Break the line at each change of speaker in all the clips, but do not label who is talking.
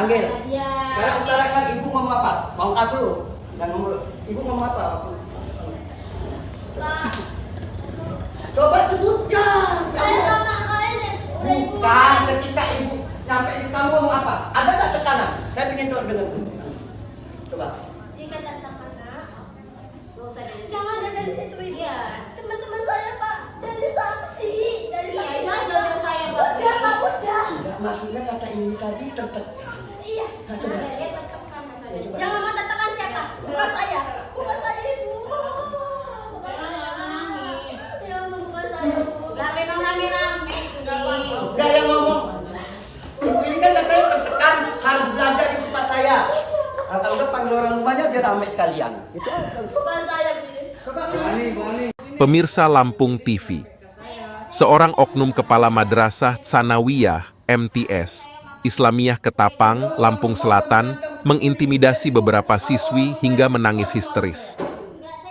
Panggil.
Iya.
Sekarang utarakan ibu ngomong apa? Pangkas dulu. Dan ngomong, ibu ngomong apa?
Pak.
Coba sebutkan.
Saya sama ini.
Bukan ketika ibu sampai di kamu ngomong apa? Ada nggak tekanan? Saya ingin tahu dengan coba.
Jika datang anak, gak usah dari
Jangan dari situ ibu.
Iya.
Teman-teman saya pak jadi saksi. Jadi
Iya,
saksi.
itu aja yang saya Pak.
Udah pak udah.
Enggak, maksudnya kata ini tadi tertekan.
Iya.
Nah, coba.
Ada dia tertekan.
Ya, coba.
Jangan mengatakan siapa? Bukan saya. Bukan saya ibu. Bukan saya. Ya bukan saya bu.
Lah memang rame-rame itu nih.
Enggak yang ngomong. Ibu ini kan katanya tertekan harus belajar di tempat saya. Nah, kalau enggak panggil orang rumahnya biar ramai sekalian. Itu
Bukan saya bu.
coba.
Pemirsa Lampung TV, seorang oknum kepala madrasah Tsanawiyah MTS Islamiyah Ketapang, Lampung Selatan, mengintimidasi beberapa siswi hingga menangis histeris.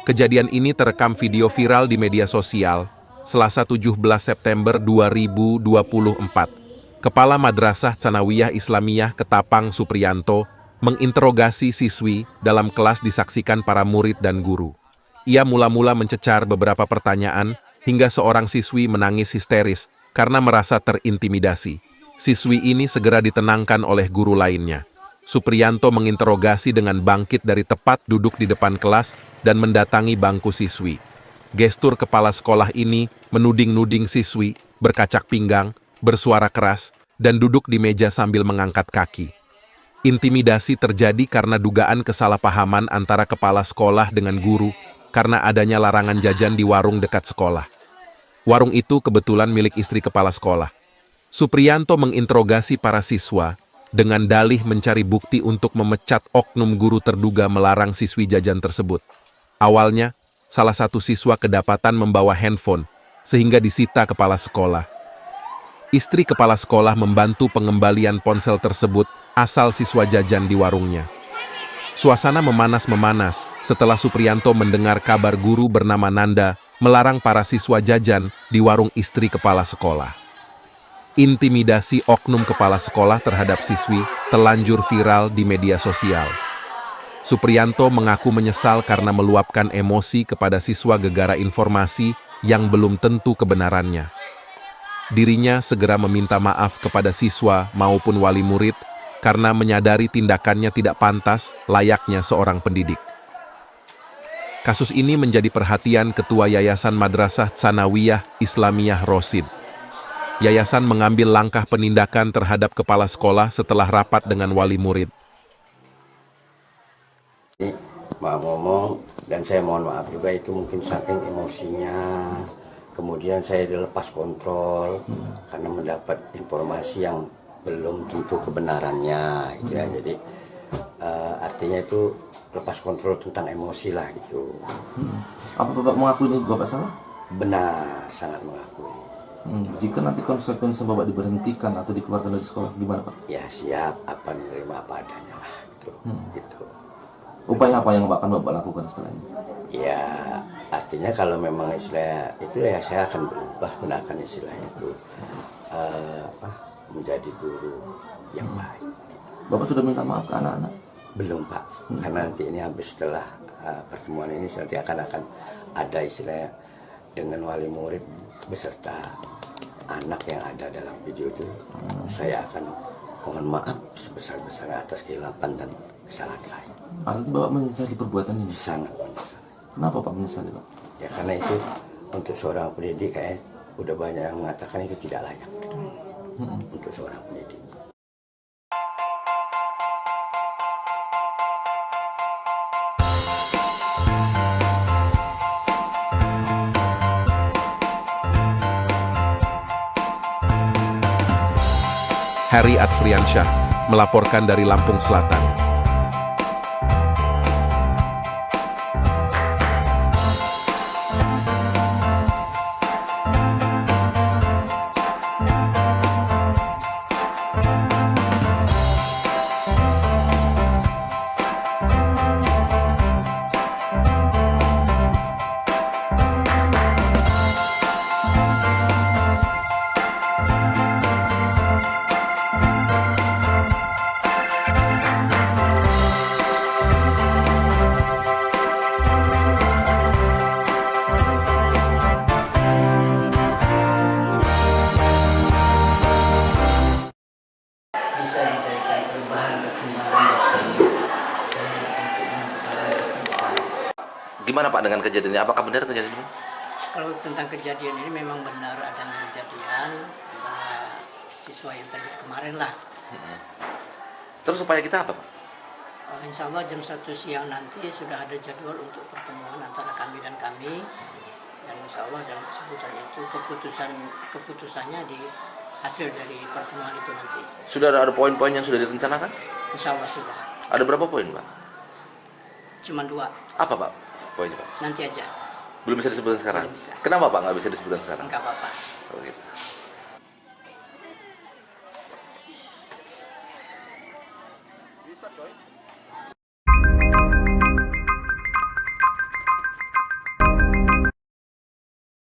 Kejadian ini terekam video viral di media sosial, Selasa 17 September 2024. Kepala Madrasah Tsanawiyah Islamiyah Ketapang Supriyanto menginterogasi siswi dalam kelas disaksikan para murid dan guru. Ia mula-mula mencecar beberapa pertanyaan hingga seorang siswi menangis histeris karena merasa terintimidasi. Siswi ini segera ditenangkan oleh guru lainnya. Supriyanto menginterogasi dengan bangkit dari tepat duduk di depan kelas dan mendatangi bangku siswi. Gestur kepala sekolah ini menuding-nuding siswi, berkacak pinggang, bersuara keras, dan duduk di meja sambil mengangkat kaki. Intimidasi terjadi karena dugaan kesalahpahaman antara kepala sekolah dengan guru karena adanya larangan jajan di warung dekat sekolah. Warung itu kebetulan milik istri kepala sekolah. Supriyanto menginterogasi para siswa dengan dalih mencari bukti untuk memecat oknum guru terduga melarang siswi jajan tersebut. Awalnya, salah satu siswa kedapatan membawa handphone, sehingga disita kepala sekolah. Istri kepala sekolah membantu pengembalian ponsel tersebut asal siswa jajan di warungnya. Suasana memanas-memanas setelah Supriyanto mendengar kabar guru bernama Nanda melarang para siswa jajan di warung istri kepala sekolah. Intimidasi oknum kepala sekolah terhadap siswi terlanjur viral di media sosial. Supriyanto mengaku menyesal karena meluapkan emosi kepada siswa gegara informasi yang belum tentu kebenarannya. Dirinya segera meminta maaf kepada siswa maupun wali murid karena menyadari tindakannya tidak pantas layaknya seorang pendidik. Kasus ini menjadi perhatian Ketua Yayasan Madrasah Tsanawiyah Islamiyah Rosid. Yayasan mengambil langkah penindakan terhadap kepala sekolah setelah rapat dengan wali murid.
Mau ngomong dan saya mohon maaf juga itu mungkin saking emosinya. Kemudian saya dilepas kontrol karena mendapat informasi yang belum tentu kebenarannya gitu ya. Jadi artinya itu lepas kontrol tentang emosi lah gitu.
Apa Bapak mengakui ini Bapak salah?
Benar, sangat mengakui.
Jika nanti konsekuensi Bapak diberhentikan atau dikeluarkan dari sekolah, gimana Pak?
Ya siap, apa menerima apa adanya lah gitu. Gitu.
Upaya apa yang akan Bapak lakukan setelah ini?
Ya artinya kalau memang istilah itu ya saya akan berubah gunakan istilah itu menjadi guru yang baik.
Bapak sudah minta maaf ke anak-anak?
Belum Pak, karena nanti ini habis setelah pertemuan ini nanti akan ada istilahnya dengan wali murid beserta anak yang ada dalam video itu. Saya akan mohon maaf sebesar-besarnya atas kehilapan dan kesalahan saya.
Artinya Bapak menyesali perbuatan ini?
Sangat menyesal.
Kenapa Pak menyesali Pak?
Ya karena itu untuk seorang pendidik kayak udah banyak yang mengatakan itu tidak layak untuk seorang pendidik.
Hari Adfriansyah melaporkan dari Lampung Selatan.
Gimana Pak dengan kejadian ini? Apakah benar kejadian ini?
Kalau tentang kejadian ini memang benar adanya kejadian antara siswa yang terjadi kemarin lah.
Terus upaya kita apa Pak?
Insya Allah jam 1 siang nanti sudah ada jadwal untuk pertemuan antara kami dan kami. Dan insya Allah dalam kesebutan itu keputusannya di hasil dari pertemuan itu nanti.
Sudah ada poin-poin yang sudah direncanakan?
Insya Allah sudah.
Ada berapa poin Pak?
Cuma 2,
Apa Pak poinnya Pak?
nanti aja.
Belum bisa disebutkan sekarang?
Belum bisa.
Kenapa Pak nggak bisa disebutkan sekarang?
Enggak apa-apa.
Oh, gitu. Bisa, coy.